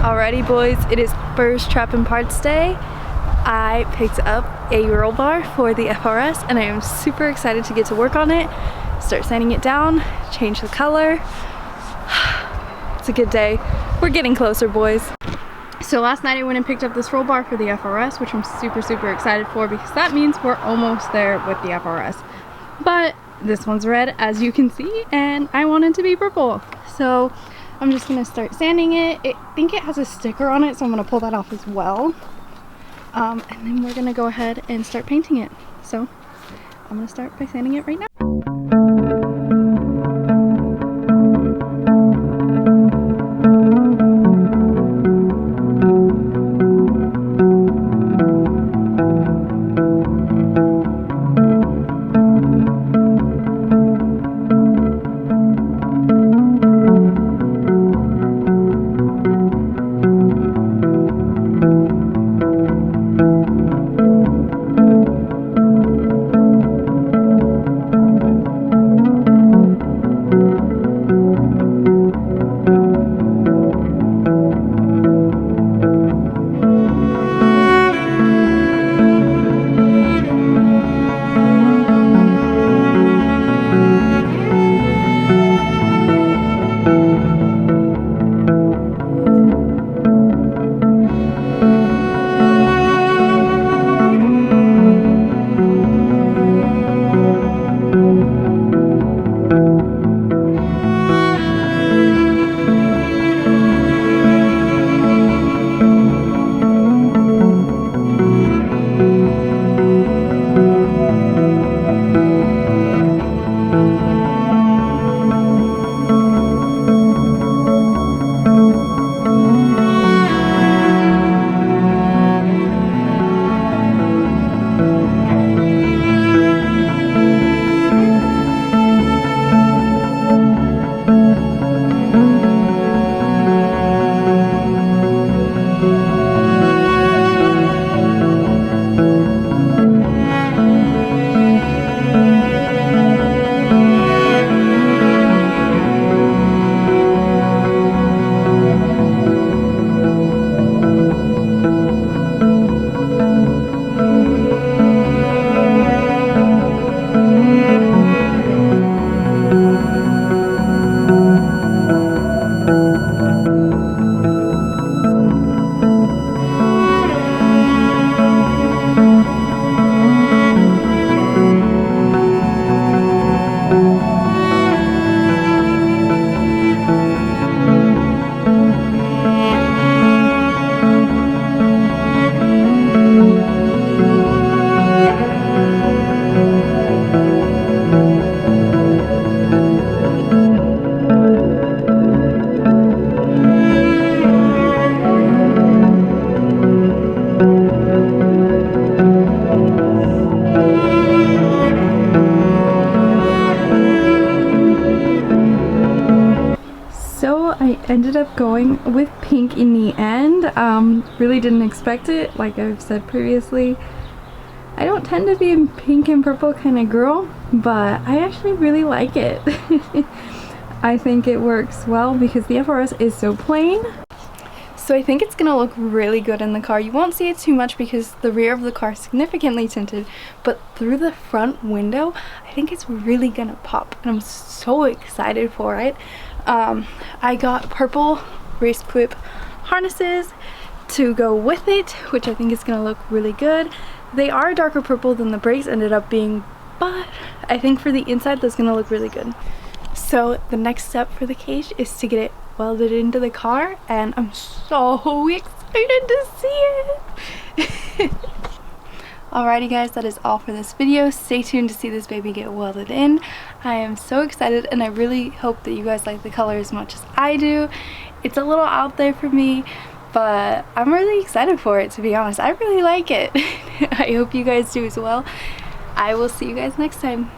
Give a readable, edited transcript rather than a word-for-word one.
Alrighty boys, it is first trap and parts day. I picked up a Rollbar for the FRS and I am super excited to get to work on it, start sanding it down, change the color. It's a good day. We're getting closer, boys. So last night I went and picked up this Rollbar for the FRS, which I'm super excited for because that means we're almost there with the FRS. But this one's red, as you can see, and I want it to be purple. So I'm just gonna start sanding it. I think it has a sticker on it, so I'm gonna pull that off as well. And then we're gonna go ahead and start painting it. So I'm gonna start by sanding it right now. I ended up going with pink in the end. Really didn't expect it, like I've said previously. I don't tend to be a pink and purple kind of girl, but I actually really like it. I think it works well because the FRS is so plain. So I think it's gonna look really good in the car. You won't see it too much because the rear of the car is significantly tinted, but through the front window, I think it's really gonna pop, and I'm so excited for it. I got purple race whip harnesses to go with it, which I think is gonna look really good. They are darker purple than the brakes ended up being, but I think for the inside that's gonna look really good. So the next step for the cage is to get it welded into the car, and I'm so excited to see it. Alrighty guys, that is all for this video. Stay tuned to see this baby get welded in. I am so excited, and I really hope that you guys like the color as much as I do. It's a little out there for me, but I'm really excited for it, to be honest. I really like it. I hope you guys do as well. I will see you guys next time.